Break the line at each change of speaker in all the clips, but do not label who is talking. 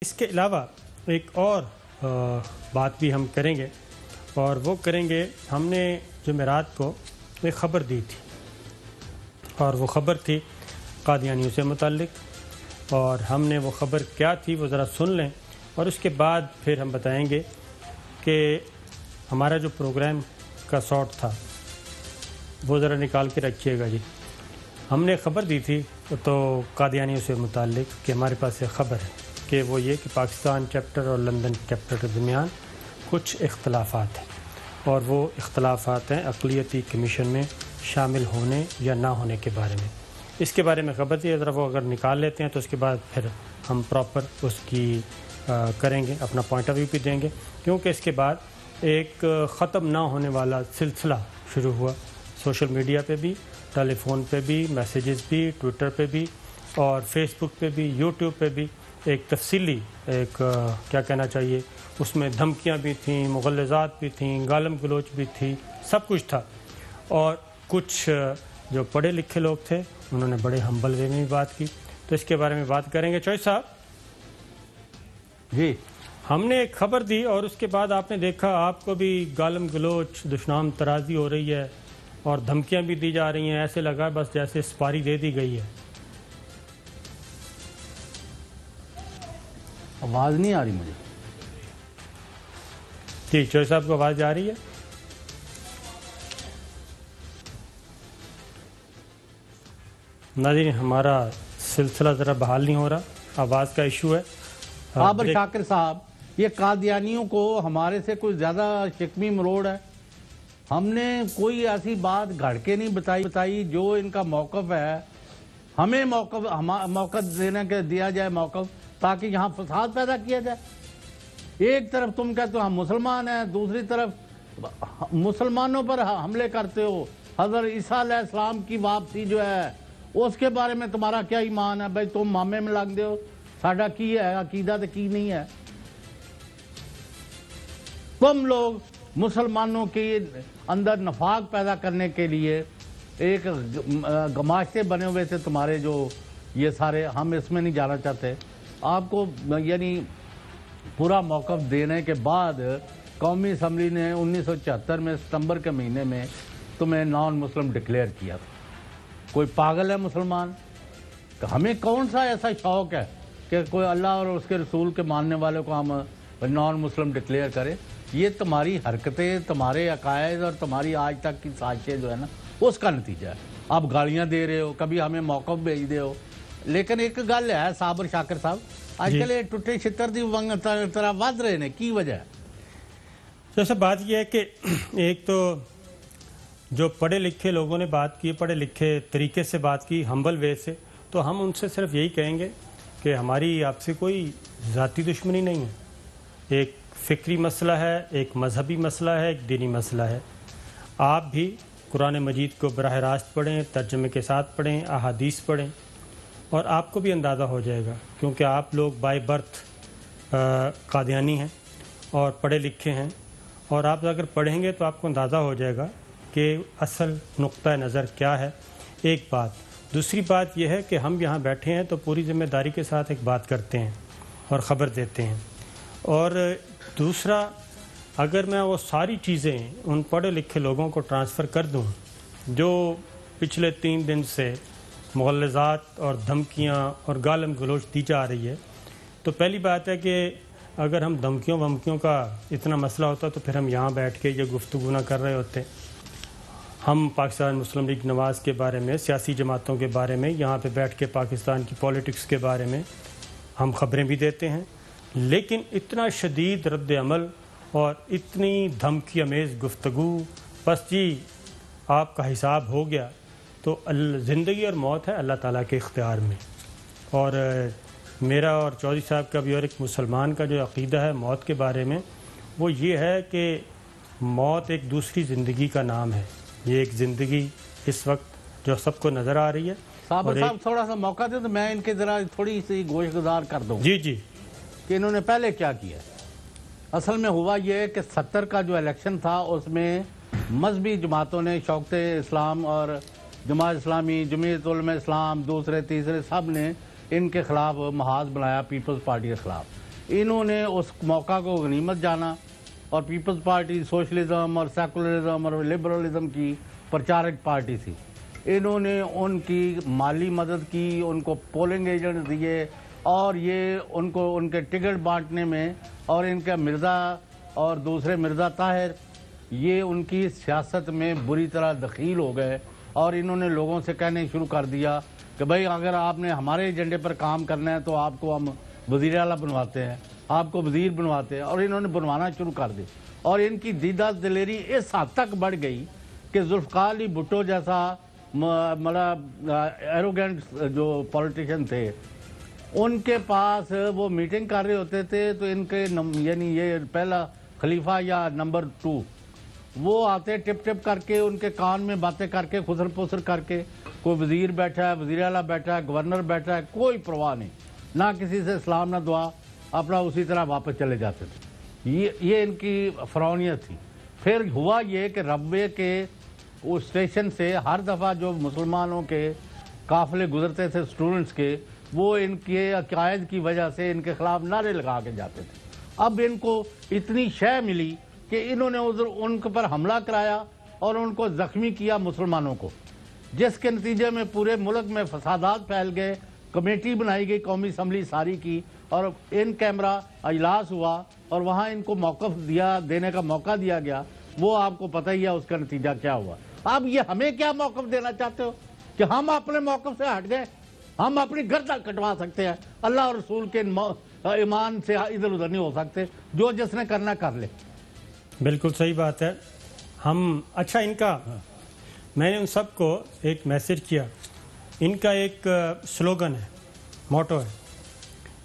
اس کے علاوہ ایک اور بات بھی ہم کریں گے، اور وہ کریں گے، ہم نے جمعرات کو ایک خبر دی تھی، اور وہ خبر تھی قادیانیوں سے متعلق، اور ہم نے وہ خبر کیا تھی وہ ذرا سن لیں، اور اس کے بعد پھر ہم بتائیں گے کہ ہمارا جو پروگرام کا ساٹ تھا وہ ذرا نکال کے رکھیے گا جی۔ ہم نے خبر دی تھی تو قادیانیوں سے متعلق کہ ہمارے پاس ایک خبر ہے کہ وہ یہ کہ پاکستان چیپٹر اور لندن چیپٹر کے درمیان کچھ اختلافات ہیں، اور وہ اختلافات ہیں اقلیتی کمیشن میں شامل ہونے یا نہ ہونے کے بارے میں۔ اس کے بارے میں خبر دی، ذرا وہ اگر نکال لیتے ہیں تو اس کے بعد پھر ہم پراپر اس کی کریں گے، اپنا پوائنٹ آف ویو بھی دیں گے، کیونکہ اس کے بعد ایک ختم نہ ہونے والا سلسلہ شروع ہوا، سوشل میڈیا پہ بھی، ٹیلی فون پہ بھی، میسیجز بھی، ٹویٹر پہ بھی، اور فیس بک پہ بھی، یوٹیوب پہ بھی ایک تفصیلی کیا کہنا چاہیے، اس میں دھمکیاں بھی تھیں، مغلظات بھی تھیں، گالم گلوچ بھی تھی، سب کچھ تھا۔ اور کچھ جو پڑھے لکھے لوگ تھے انہوں نے بڑے ہمبل وے میں بھی بات کی، تو اس کے بارے میں بات کریں گے۔ چوہے صاحب
جی،
ہم نے ایک خبر دی اور اس کے بعد آپ نے دیکھا آپ کو بھی گالم گلوچ، دشنام ترازی ہو رہی ہے اور دھمکیاں بھی دی جا رہی ہیں، ایسے لگا بس جیسے سپاری دے دی گئی ہے۔
آواز نہیں آ رہی مجھے۔
جی چوہے صاحب کو آواز آ رہی ہے؟ ناظرین ہمارا سلسلہ ذرا بحال نہیں ہو رہا، آواز کا ایشو ہے۔
صابر شاکر صاحب، یہ قادیانیوں کو ہمارے سے کوئی زیادہ شکمی مروڑ ہے؟ ہم نے کوئی ایسی بات گھڑ کے نہیں بتائی جو ان کا موقف ہے، ہمیں موقف دیا جائے موقف، تاکہ یہاں فساد پیدا کیا جائے۔ ایک طرف تم کہتے ہو ہم مسلمان ہیں، دوسری طرف مسلمانوں پر حملے کرتے ہو۔ حضرت عیسیٰ علیہ السلام کی واپسی جو ہے اس کے بارے میں تمہارا کیا ایمان ہے؟ بھائی تم مامے میں لگ دے ہو، ساڈا کی ہے عقیدہ تو کی نہیں ہے۔ تم لوگ مسلمانوں کے اندر نفاق پیدا کرنے کے لیے ایک گماشتے بنے ہوئے تھے تمہارے، جو یہ سارے، ہم اس میں نہیں جانا چاہتے۔ آپ کو یعنی پورا موقف دینے کے بعد قومی اسمبلی نے 1974 میں ستمبر کے مہینے میں تمہیں نان مسلم ڈکلیئر کیا تھا۔ کوئی پاگل ہے مسلمان؟ ہمیں کون سا ایسا شوق ہے کہ کوئی اللہ اور اس کے رسول کے ماننے والوں کو ہم نان مسلم ڈکلیئر کرے؟ یہ تمہاری حرکتیں، تمہارے عقائد اور تمہاری آج تک کی سازشیں جو ہے نا، اس کا نتیجہ ہے۔ آپ گالیاں دے رہے ہو، کبھی ہمیں موقف بھیج دے ہو۔ لیکن ایک گل ہے صابر شاکر صاحب، آج کل یہ ٹوٹے چھتر دی طرح ود رہے ہیں، کی وجہ ہے؟
جیسا بات یہ ہے کہ ایک تو جو پڑھے لکھے لوگوں نے بات کی، پڑھے لکھے طریقے سے بات کی، ہمبل وے سے، تو ہم ان سے صرف یہی کہیں گے کہ ہماری آپ سے کوئی ذاتی دشمنی نہیں ہے۔ ایک فکری مسئلہ ہے، ایک مذہبی مسئلہ ہے، ایک دینی مسئلہ ہے۔ آپ بھی قرآن مجید کو براہ راست پڑھیں، ترجمے کے ساتھ پڑھیں، احادیث پڑھیں، اور آپ کو بھی اندازہ ہو جائے گا، کیونکہ آپ لوگ بائی برتھ قادیانی ہیں اور پڑھے لکھے ہیں، اور آپ اگر پڑھیں گے تو آپ کو اندازہ ہو جائے گا کہ اصل نقطہ نظر کیا ہے۔ ایک بات، دوسری بات یہ ہے کہ ہم یہاں بیٹھے ہیں تو پوری ذمہ داری کے ساتھ ایک بات کرتے ہیں اور خبر دیتے ہیں، اور دوسرا، اگر میں وہ ساری چیزیں ان پڑھے لکھے لوگوں کو ٹرانسفر کر دوں جو پچھلے 3 دن سے مغلظات اور دھمکیاں اور گالم گلوچ دی جا رہی ہے، تو پہلی بات ہے کہ اگر ہم دھمکیوں ومکیوں کا اتنا مسئلہ ہوتا تو پھر ہم یہاں بیٹھ کے یہ گفتگو نہ کر رہے ہوتے۔ ہم پاکستان مسلم لیگ نواز کے بارے میں، سیاسی جماعتوں کے بارے میں یہاں پہ بیٹھ کے پاکستان کی پولیٹکس کے بارے میں ہم خبریں بھی دیتے ہیں، لیکن اتنا شدید رد عمل اور اتنی دھمکی امیز گفتگو، بس جی آپ کا حساب ہو گیا، تو زندگی اور موت ہے اللہ تعالیٰ کے اختیار میں۔ اور میرا اور چودھری صاحب کا بھی اور ایک مسلمان کا جو عقیدہ ہے موت کے بارے میں، وہ یہ ہے کہ موت ایک دوسری زندگی کا نام ہے۔ یہ ایک زندگی اس وقت جو سب کو نظر آ رہی ہے۔
صابر صاحب تھوڑا سا موقع دیں تو میں ان کے ذرا تھوڑی سی گوش گزار کر دوں
جی جی
کہ انہوں نے پہلے کیا کیا۔ اصل میں ہوا یہ کہ 70 کا جو الیکشن تھا اس میں مذہبی جماعتوں نے، شوکت اسلام اور جماعت اسلامی، جمعیت علماء اسلام، دوسرے تیسرے، سب نے ان کے خلاف محاذ بنایا، پیپلز پارٹی کے خلاف۔ انہوں نے اس موقع کو غنیمت جانا اور پیپلز پارٹی سوشلزم اور سیکولرزم اور لبرلزم کی پرچارک پارٹی تھی. انہوں نے ان کی مالی مدد کی, ان کو پولنگ ایجنٹ دیے, اور یہ ان کو ان کے ٹکٹ بانٹنے میں, اور ان کا مرزا اور دوسرے مرزا طاہر یہ ان کی سیاست میں بری طرح دخیل ہو گئے, اور انہوں نے لوگوں سے کہنے شروع کر دیا کہ بھائی اگر آپ نے ہمارے ایجنڈے پر کام کرنا ہے تو آپ کو ہم وزیر اعلیٰ بنواتے ہیں, آپ کو وزیر بنواتے ہیں, اور انہوں نے بنوانا شروع کر دی. اور ان کی دیدہ دلیری اس حد تک بڑھ گئی کہ ذوالفقار علی بھٹو جیسا مطلب ایروگینٹ جو پولیٹیشین تھے, ان کے پاس وہ میٹنگ کر رہے ہوتے تھے تو ان کے یعنی یہ پہلا خلیفہ یا نمبر 2 وہ آتے ٹپ ٹپ کر کے ان کے کان میں باتیں کر کے خسر پسر کر کے, کوئی وزیر بیٹھا ہے, وزیر اعلیٰ بیٹھا ہے, گورنر بیٹھا ہے, کوئی پرواہ نہیں, نہ کسی سے سلام نہ دعا, اپنا اسی طرح واپس چلے جاتے تھے. یہ ان کی فرعونیت تھی. پھر ہوا یہ کہ ربوے کے اس اسٹیشن سے ہر دفعہ جو مسلمانوں کے قافلے گزرتے تھے اسٹوڈنٹس کے, وہ ان کے عقائد کی وجہ سے ان کے خلاف نعرے لگا کے جاتے تھے. اب ان کو اتنی شے ملی کہ انہوں نے ان پر حملہ کرایا اور ان کو زخمی کیا مسلمانوں کو, جس کے نتیجے میں پورے ملک میں فسادات پھیل گئے. کمیٹی بنائی گئی قومی اسمبلی ساری کی, اور ان کیمرہ اجلاس ہوا اور وہاں ان کو موقف دینے کا موقع دیا گیا. وہ آپ کو پتہ ہی ہے اس کا نتیجہ کیا ہوا. اب یہ ہمیں کیا موقف دینا چاہتے ہو کہ ہم اپنے موقف سے ہٹ گئے, ہم اپنی گردن کٹوا سکتے ہیں, اللہ اور رسول کے ایمان سے ادھر ادھر نہیں ہو سکتے, جو جس نے کرنا کر لے.
بالکل صحیح بات ہے. ہم اچھا ان کا میں نے ان سب کو ایک میسج کیا. ان کا ایک سلوگن ہے, موٹو ہے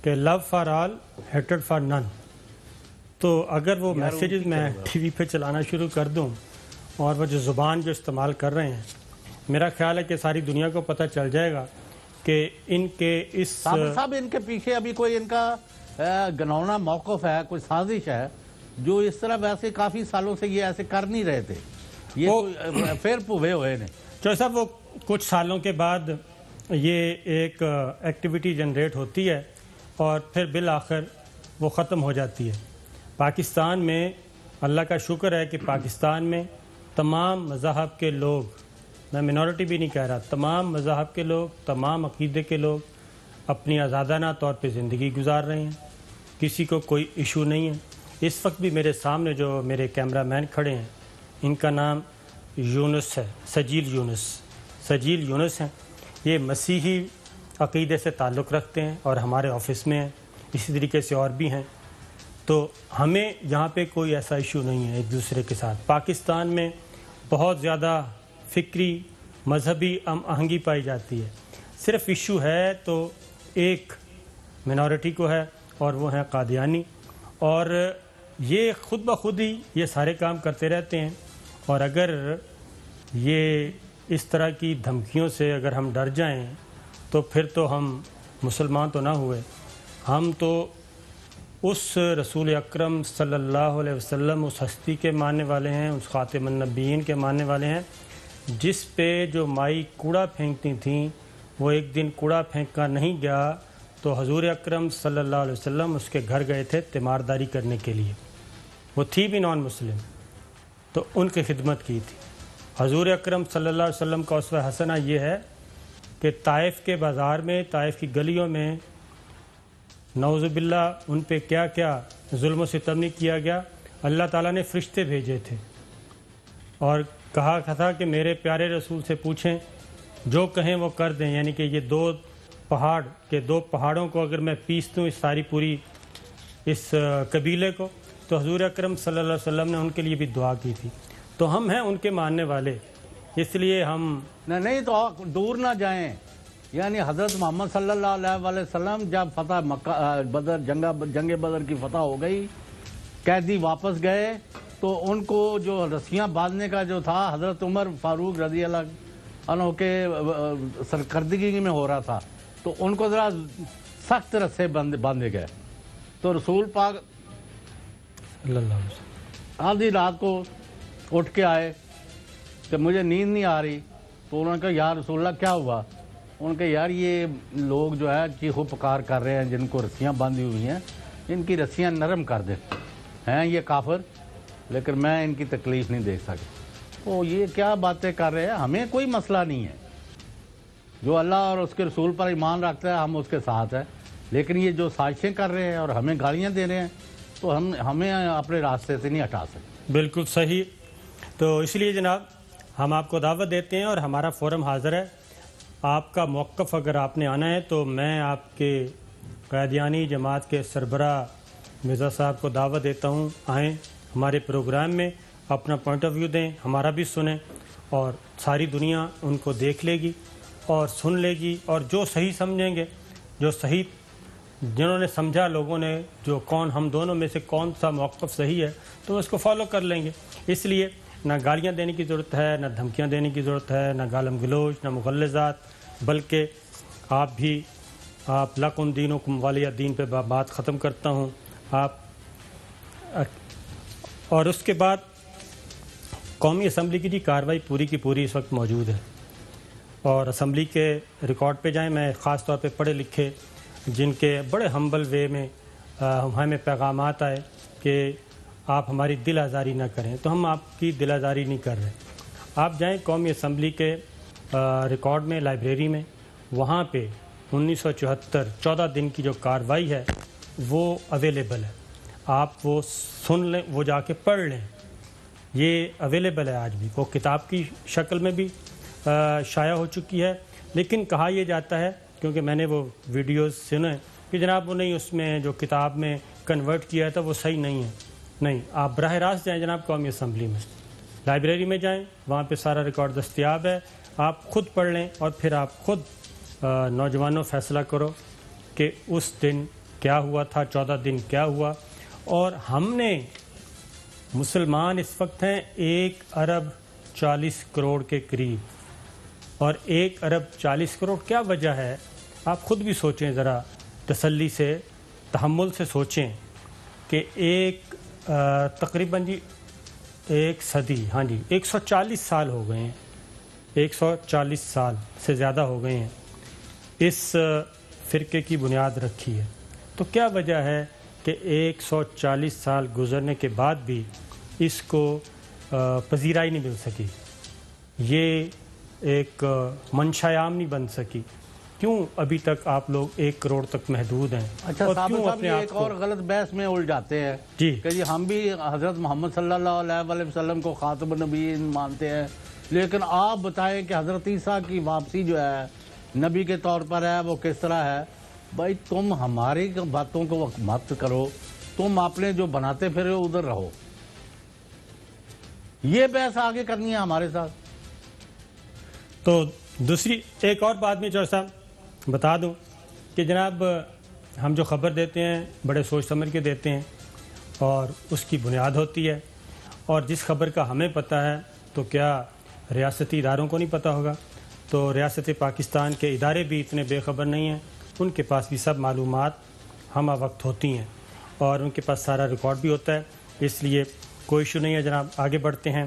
کہ لو فار آل ہیٹڈ فار نن. تو اگر وہ میسیجز میں ٹی وی پہ چلانا شروع کر دوں اور وہ جو زبان جو استعمال کر رہے ہیں, میرا خیال ہے کہ ساری دنیا کو پتہ چل جائے گا کہ ان کے اس
صاحب ان کے پیچھے ابھی کوئی ان کا گنونا موقف ہے, کوئی سازش ہے, جو اس طرح ویسے کافی سالوں سے یہ ایسے کر نہیں رہے تھے. یہ پھر پوے ہوئے نے
جو صاحب وہ کچھ سالوں کے بعد یہ ایک ایکٹیویٹی جنریٹ ہوتی ہے اور پھر بالآخر وہ ختم ہو جاتی ہے. پاکستان میں اللہ کا شکر ہے کہ پاکستان میں تمام مذاہب کے لوگ, میں منورٹی بھی نہیں کہہ رہا, تمام مذاہب کے لوگ, تمام عقیدے کے لوگ اپنی آزادانہ طور پہ زندگی گزار رہے ہیں. کسی کو کوئی ایشو نہیں ہے. اس وقت بھی میرے سامنے جو میرے کیمرہ مین کھڑے ہیں, ان کا نام یونس ہے, سجیل یونس ہیں. یہ مسیحی عقیدے سے تعلق رکھتے ہیں اور ہمارے آفس میں ہیں, اسی طریقے سے اور بھی ہیں. تو ہمیں یہاں پہ کوئی ایسا ایشو نہیں ہے ایک دوسرے کے ساتھ. پاکستان میں بہت زیادہ فکری مذہبی آہنگی پائی جاتی ہے. صرف ایشو ہے تو ایک منورٹی کو ہے, اور وہ ہیں قادیانی, اور یہ خود بخود ہی یہ سارے کام کرتے رہتے ہیں. اور اگر یہ اس طرح کی دھمکیوں سے اگر ہم ڈر جائیں تو پھر تو ہم مسلمان تو نہ ہوئے, ہم تو اس رسول اکرم صلی اللہ علیہ وسلم, اس ہستی کے ماننے والے ہیں, اس خاتم النبیین کے ماننے والے ہیں, جس پہ جو مائی کوڑا پھینکتی تھیں وہ ایک دن کوڑا پھینکا نہیں گیا تو حضور اکرم صلی اللہ علیہ وسلم اس کے گھر گئے تھے تیمارداری کرنے کے لیے. وہ تھی بھی نان مسلم, تو ان کی خدمت کی تھی. حضور اکرم صلی اللہ علیہ وسلم کا اسوہ حسنہ یہ ہے کہ طائف کے بازار میں, طائف کی گلیوں میں نعوذ باللہ ان پہ کیا کیا ظلم و ستم نہیں کیا گیا. اللہ تعالیٰ نے فرشتے بھیجے تھے اور کہا تھا کہ میرے پیارے رسول سے پوچھیں, جو کہیں وہ کر دیں. یعنی کہ یہ دو پہاڑوں کو اگر میں پیس دوں اس ساری پوری اس قبیلے کو, تو حضور اکرم صلی اللہ علیہ وسلم نے ان کے لیے بھی دعا کی تھی. تو ہم ہیں ان کے ماننے والے, اس لیے ہم
نہیں تو دور نہ جائیں. یعنی حضرت محمد صلی اللہ علیہ وسلم جب فتح مکہ جنگ بدر کی فتح ہو گئی, قیدی واپس گئے, تو ان کو جو رسیاں باندھنے کا جو تھا حضرت عمر فاروق رضی اللہ عنہ کے سرکردگی میں ہو رہا تھا, تو ان کو ذرا سخت رسے باندھے گئے. تو رسول پاک
صلی اللہ علیہ وسلم
آدھی رات کو اٹھ کے آئے کہ مجھے نیند نہیں آ رہی. تو انہوں نے کہا یا رسول اللہ کیا ہوا؟ ان کے یار یہ لوگ جو ہے چیخو پکار کر رہے ہیں جن کو رسیاں باندھی ہوئی ہیں, ان کی رسیاں نرم کر دیں. ہیں یہ کافر لیکن میں ان کی تکلیف نہیں دیکھ سکتا. تو یہ کیا باتیں کر رہے ہیں؟ ہمیں کوئی مسئلہ نہیں ہے. جو اللہ اور اس کے رسول پر ایمان رکھتا ہے ہم اس کے ساتھ ہیں. لیکن یہ جو سازشیں کر رہے ہیں اور ہمیں گالیاں دے رہے ہیں تو ہمیں اپنے راستے سے نہیں ہٹا سکتے.
بالکل صحیح. تو اس لیے جناب ہم آپ کو دعوت دیتے ہیں اور ہمارا فورم حاضر ہے. آپ کا موقف اگر آپ نے آنا ہے تو میں آپ کے قادیانی جماعت کے سربراہ مرزا صاحب کو دعوت دیتا ہوں، آئیں ہمارے پروگرام میں اپنا پوائنٹ آف ویو دیں، ہمارا بھی سنیں، اور ساری دنیا ان کو دیکھ لے گی اور سن لے گی. اور جو صحیح سمجھیں گے، جو صحیح جنہوں نے سمجھا لوگوں نے جو ہم دونوں میں سے کون سا موقف صحیح ہے تو اس کو فالو کر لیں گے. اس لیے نہ گالیاں دینے کی ضرورت ہے، نہ دھمکیاں دینے کی ضرورت ہے، نہ گالم گلوچ، نہ مغلظات، بلکہ آپ لکم دینکم ولی دین پہ بات ختم کرتا ہوں. اور اس کے بعد قومی اسمبلی کی کارروائی پوری کی پوری اس وقت موجود ہے، اور اسمبلی کے ریکارڈ پہ جائیں. میں خاص طور پہ پڑھے لکھے جن کے بڑے ہمبل وے میں ہمیں پیغامات آئے کہ آپ ہماری دل آزاری نہ کریں، تو ہم آپ کی دل آزاری نہیں کر رہے. آپ جائیں قومی اسمبلی کے ریکارڈ میں، لائبریری میں، وہاں پہ 1974 14 دن کی جو کارروائی ہے وہ اویلیبل ہے. آپ وہ سن لیں، وہ جا کے پڑھ لیں. یہ اویلیبل ہے آج بھی، وہ کتاب کی شکل میں بھی شائع ہو چکی ہے. لیکن کہا یہ جاتا ہے، کیونکہ میں نے وہ ویڈیوز سنے کہ جناب وہ نہیں، اس میں جو کتاب میں کنورٹ کیا تھا وہ صحیح نہیں ہے. نہیں، آپ براہ راست جائیں جناب قومی اسمبلی میں، لائبریری میں جائیں، وہاں پہ سارا ریکارڈ دستیاب ہے. آپ خود پڑھ لیں اور پھر آپ خود نوجوانوں فیصلہ کرو کہ اس دن کیا ہوا تھا، 14 دن کیا ہوا. اور ہم نے مسلمان اس وقت ہیں 1 ارب 40 کروڑ کے قریب، اور 1 ارب 40 کروڑ کیا وجہ ہے؟ آپ خود بھی سوچیں ذرا، تسلی سے، تحمل سے سوچیں کہ تقریباً ایک صدی، 140 سال ہو گئے ہیں، 140 سال سے زیادہ ہو گئے ہیں اس فرقے کی بنیاد رکھی ہے. تو کیا وجہ ہے کہ 140 سال گزرنے کے بعد بھی اس کو پذیرائی نہیں مل سکی، یہ ایک منشا عام نہیں بن سکی؟ کیوں ابھی تک آپ لوگ 1 کروڑ تک محدود ہیں؟
اچھا صاحب، ایک اور غلط بحث میں الجھاتے ہیں کہ ہم بھی حضرت محمد صلی اللہ علیہ وسلم کو خاتم النبیین مانتے ہیں، لیکن آپ بتائیں کہ حضرت عیسیٰ کی واپسی جو ہے نبی کے طور پر ہے وہ کس طرح ہے؟ بھائی تم ہماری باتوں کو مت کرو، تم اپنے جو بناتے پھر ادھر رہو. یہ بحث آگے کرنی ہے ہمارے ساتھ.
تو دوسری ایک اور بات میں چور صاحب بتا دوں کہ جناب ہم جو خبر دیتے ہیں بڑے سوچ سمجھ کے دیتے ہیں، اور اس کی بنیاد ہوتی ہے. اور جس خبر کا ہمیں پتہ ہے تو کیا ریاستی اداروں کو نہیں پتہ ہوگا؟ تو ریاست پاکستان کے ادارے بھی اتنے بے خبر نہیں ہیں، ان کے پاس بھی سب معلومات ہمہ وقت ہوتی ہیں اور ان کے پاس سارا ریکارڈ بھی ہوتا ہے. اس لیے کوئی ایشو نہیں ہے جناب. آگے بڑھتے ہیں.